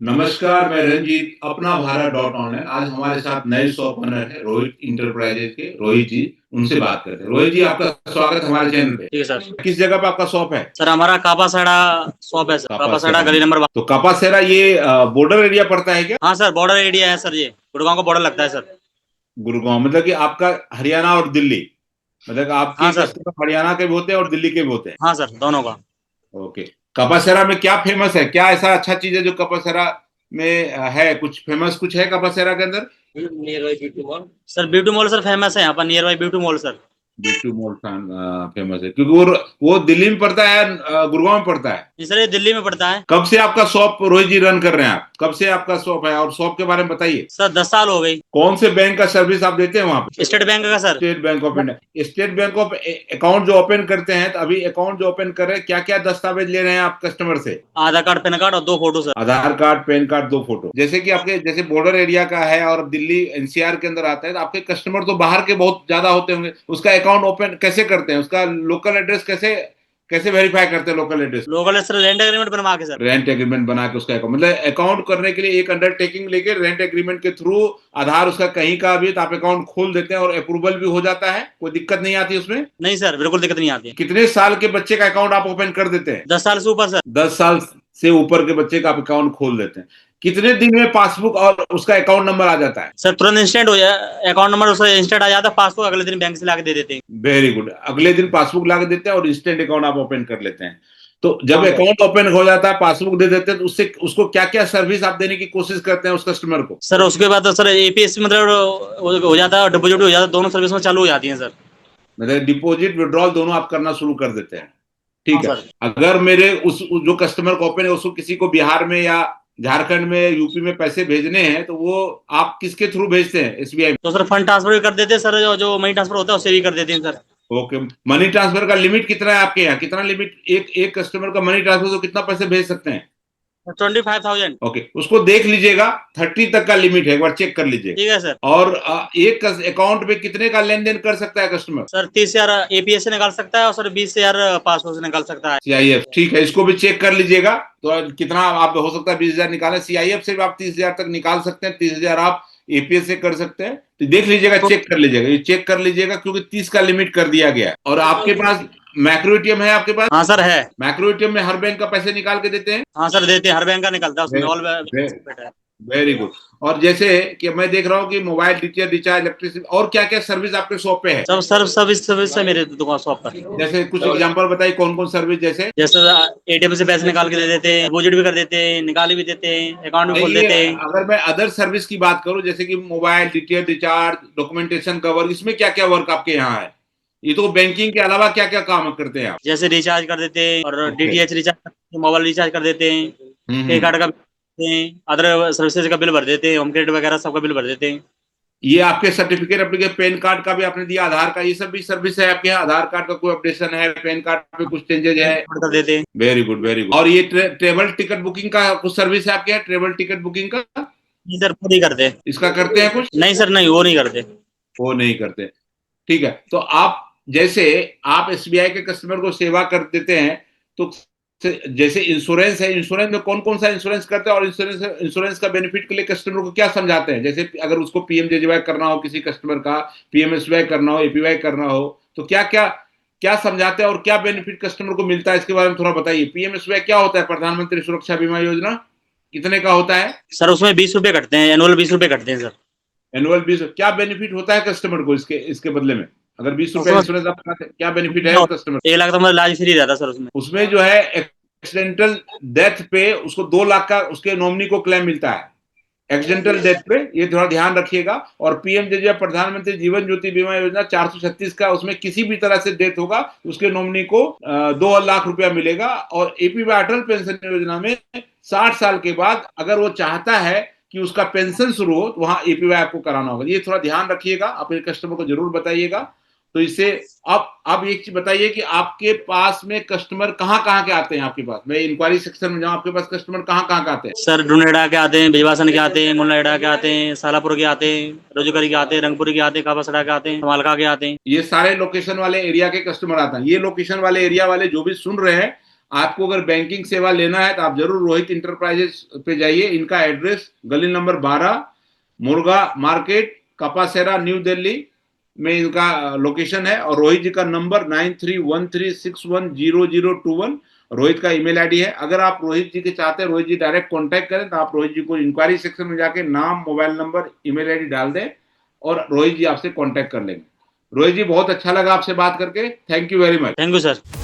नमस्कार, मैं रंजीत, अपना भारत डॉट ऑनलाइन। आज हमारे साथ नए शॉप ओनर है रोहित इंटरप्राइजेज के रोहित जी। उनसे बात करते हैं। रोहित जी, आपका स्वागत हमारे चैनल पे। ठीक है सर। किस जगह पे आपका शॉप है? सर हमारा कापासाड़ा शॉप है सर, कापासाड़ा कापासेरा गली में। नंबर 1। तो कापासेरा ये बॉर्डर एरिया पड़ता है क्या? हाँ सर, बॉर्डर एरिया है सर, ये गुड़गांव का बॉर्डर लगता है सर। गुरुग्राम मतलब कि आपका हरियाणा और दिल्ली, मतलब कि आपके हाँ सर। कस्टमर हरियाणा के भी होते हैं और दिल्ली के भी होते हैं। हाँ सर, दोनों का। ओके। कापासेरा में क्या फेमस है? क्या ऐसा अच्छा चीज है जो कापासेरा में है? कुछ फेमस कुछ है कापासेरा के अंदर? Near by beauty mall sir, beauty mall sir famous है यहाँ पर, near by beauty mall sir. Bittu mall famous है क्योंकि वो दिल्ली में पड़ता है, गुड़गांव में पड़ता है। जी सर, ये दिल्ली में पड़ता है। कब से आपका शॉप रोहित जी रन कर रहे हैं? आप कब से आपका शॉप है और शॉप के बारे में बताइए। सर 10 साल हो गई। कौन से बैंक का सर्विस आप देते हैं वहां पे? स्टेट बैंक का sir. State bank of India. State bank of account जो ओपन करते हैं, तो अभी अकाउंट जो ओपन कर रहे हैं, क्या क्या दस्तावेज ले रहे हैं आप कस्टमर से? आधार कार्ड, पैन कार्ड और 2 फोटो सर। आधार कार्ड, पैन कार्ड, 2 फोटो। जैसे कि आपके जैसे बॉर्डर एरिया का है और दिल्ली एनसीआर के अंदर आता है, तो आपके कस्टमर तो बाहर के बहुत ज्यादा होते होंगे। उसका अकाउंट ओपन कैसे करते हैं? उसका लोकल एड्रेस कैसे कैसे वेरीफाई करते हैं local address? Local sir, rent agreement बनवा के सर। रेंट एग्रीमेंट बना के उसका अकाउंट, मतलब अकाउंट करने के लिए एक अंडरटेकिंग लेके रेंट एग्रीमेंट के थ्रू आधार उसका कहीं का भी, तो आप अकाउंट खोल देते हैं और अप्रूवल भी हो जाता है, कोई दिक्कत नहीं आती उसमें। नहीं सर, बिल्कुल दिक्कत नहीं आती है। कितने साल के बच्चे का अकाउंट आप ओपन कर देते हैं? 10 साल से ऊपर सर। 10 साल से ऊपर के बच्चे का आप अकाउंट खोल देते हैं। कितने दिन में पासबुक और उसका अकाउंट नंबर आ जाता है? सर तुरंत इंस्टेंट हो जाए, अकाउंट नंबर उसका इंस्टेंट आ जाता है, पासबुक अगले दिन बैंक से लाके दे देते हैं। Very good. अगले दिन पासबुक ला के देते हैं और इंस्टेंट अकाउंट आप ओपन कर लेते हैं। तो जब हाँ सर। अकाउंट ओपन हो जाता है, पासबुक दे देते हैं, तो उससे उसको क्या क्या सर्विस आप देने की कोशिश करते हैं उस कस्टमर को? सर उसके बाद तो सर एपीएस मतलब हो जाता है और डिपॉजिट हो जाता है, दोनों सर्विस में चालू हो जाती है सर। मतलब डिपॉजिट विड्रॉल दोनों आप करना शुरू कर देते हैं। हाँ ठीक है। सर। अगर मेरे जो कस्टमर को ओपन है, उसको किसी को बिहार में या झारखंड में, यूपी में पैसे भेजने हैं, तो वो आप किसके थ्रू भेजते हैं? एसबीआई में? तो सर फंड ट्रांसफर भी कर देते हैं सर, जो मनी ट्रांसफर होता है उससे भी कर देते हैं सर। ओके। मनी ट्रांसफर का लिमिट कितना है आपके यहाँ? कितना लिमिट एक एक कस्टमर का मनी ट्रांसफर तो कितना पैसे भेज सकते हैं? 25,000। ओके, उसको देख लीजिएगा। 30 तक का लिमिट है, एक बार चेक कर लीजिए। ठीक है सर। और एक अकाउंट में कितने का लेन देन कर सकता है कस्टमर? सर 30,000 एपीएस से निकाल सकता है और सर 20,000 पासबुक से निकाल सकता है। सीआईएफ, ठीक है, इसको भी चेक कर लीजिएगा। तो कितना आप हो सकता है 20,000 निकालें। सीआईएफ से भी आप 30,000 तक निकाल सकते हैं। 30,000 आप एपीएस से कर सकते हैं। तो देख लीजिएगा, तो चेक कर लीजिएगा, ये चेक कर लीजिएगा, क्योंकि 30 का लिमिट कर दिया गया है। और आपके पास मैक्रो एटीएम है? आपके पास हाँ सर है। मैक्रो एटीएम में हर बैंक का पैसे निकाल के देते हैं? हाँ सर देते हैं, हर बैंक का निकलता है उसमें, ऑल है। Very good. और जैसे कि मैं देख रहा हूँ कि मोबाइल रिचार्ज, इलेक्ट्रिसिटी, और क्या क्या सर्विस आपके शॉप पे है? सब सर सर्विस सर्विस है मेरे दुकान शॉप पर। जैसे कुछ एग्जांपल बताइए, कौन कौन सर्विस जैसे? जैसे एटीएम से पैसे निकाल के दे देते हैं, डिपॉजिट भी कर देते हैं, निकाल भी देते हैं, अकाउंट भी खोल नहीं, ये देते हैं। अगर मैं अदर सर्विस की बात करूं, जैसे कि मोबाइल डिटेल रिचार्ज, डॉक्यूमेंटेशन का वर्क, इसमें क्या क्या वर्क आपके यहाँ है? ये तो बैंकिंग के अलावा क्या क्या काम करते हैं आप? जैसे रिचार्ज कर देते हैं और ओके। डीटीएच रिचार्ज करते हैं, मोबाइल रिचार्ज कर देते हैं, पे हम्म। कार्ड का बिल भर देते हैं, अदर सर्विसेज का बिल भर देते हैं, होम क्रेडिट वगैरह सबका बिल भर देते हैं। ये आपके सर्टिफिकेट एप्लीकेशन, पैन कार्ड का भी आपने दिया, आधार का, ये सब भी सर्विस है आपके यहाँ? आधार कार्ड का कोई अपडेशन है? पैन कार्ड पे कुछ चेंजेज है? कर देते हैं। Very good, very good. और ये ट्रेवल टिकट बुकिंग का कुछ सर्विस है आपके यहाँ? ट्रेवल टिकट बुकिंग का नहीं सर, वो नहीं करते। इसका करते हैं कुछ? नहीं सर, नहीं वो नहीं करते। वो नहीं करते। ठीक है। तो आप जैसे आप एसबीआई के कस्टमर को सेवा कर देते हैं, तो जैसे इंश्योरेंस है, इंश्योरेंस में कौन कौन सा इंश्योरेंस करते हैं और इंश्योरेंस इंश्योरेंस का बेनिफिट के लिए कस्टमर को क्या समझाते हैं? जैसे अगर उसको पीएमजेजेवाई करना हो, किसी कस्टमर का पीएमएसवाई करना हो, एपीवाई करना हो, तो क्या क्या क्या समझाते हैं और क्या बेनिफिट कस्टमर को मिलता है, इसके बारे में थोड़ा बताइए। पीएमएसवाई क्या होता है? प्रधानमंत्री सुरक्षा बीमा योजना कितने का होता है? सर उसमें 20 रुपए कटते हैं, एनुअल 20 रुपए कटते हैं सर। एनुअल 20। क्या बेनिफिट होता है कस्टमर को इसके इसके बदले में? अगर 20 रुपए उसमें इंश्योरेंस आप कराते हैं, क्या बेनिफिट है कस्टमर? 1 लाख तो मतलब इलाज फ्री रहता है सर उसमें। उसमें जो है एक्सीडेंटल डेथ पे उसको 2 लाख का उसके नॉमिनी को क्लेम मिलता है। एक्सीडेंटल डेथ पे, ये थोड़ा ध्यान रखिएगा। और पीएमजेजे, प्रधानमंत्री जीवन ज्योति बीमा योजना 436 का, उसमें किसी भी तरह से डेथ होगा उसके नॉमिनी को 2 लाख रुपया मिलेगा। और एपीवाई अटल पेंशन योजना में 60 साल के बाद अगर वो चाहता है कि उसका पेंशन शुरू हो, तो वहां एपीवाई आपको कराना होगा। ये थोड़ा ध्यान रखिएगा, अपने कस्टमर को जरूर बताइएगा। तो इससे अब एक चीज बताइए कि आपके पास में कस्टमर कहाँ कहाँ के आते हैं? आपके पास, मैं इंक्वायरी सेक्शन में जाऊँ, आपके पास कस्टमर कहाँ कहाँ के आते हैं? सर डुनेडा के आते हैं, भिजवासन के आते हैं, मुन्नाएडा के आते हैं, सालापुर के आते हैं, रोजगरी के आते हैं, रंगपुरी के आते हैं, कापासड़ा के आते हैं, मालका के आते हैं। ये सारे लोकेशन वाले एरिया के कस्टमर आते हैं। ये लोकेशन वाले एरिया वाले जो भी सुन रहे हैं, आपको अगर बैंकिंग सेवा लेना है तो आप जरूर रोहित इंटरप्राइजेस पे जाइए। इनका एड्रेस गली नंबर 12 मुर्गा मार्केट कपासेरा न्यू दिल्ली में इनका लोकेशन है। और रोहित जी का नंबर 9313610021 रोहित का ईमेल आईडी है। अगर आप रोहित जी के चाहते हैं रोहित जी डायरेक्ट कांटेक्ट करें तो आप रोहित जी को इंक्वायरी सेक्शन में जाके नाम मोबाइल नंबर ईमेल आईडी डाल दें और रोहित जी आपसे कांटेक्ट कर लेंगे। रोहित जी बहुत अच्छा लगा आपसे बात करके, thank you very much. Thank you sir.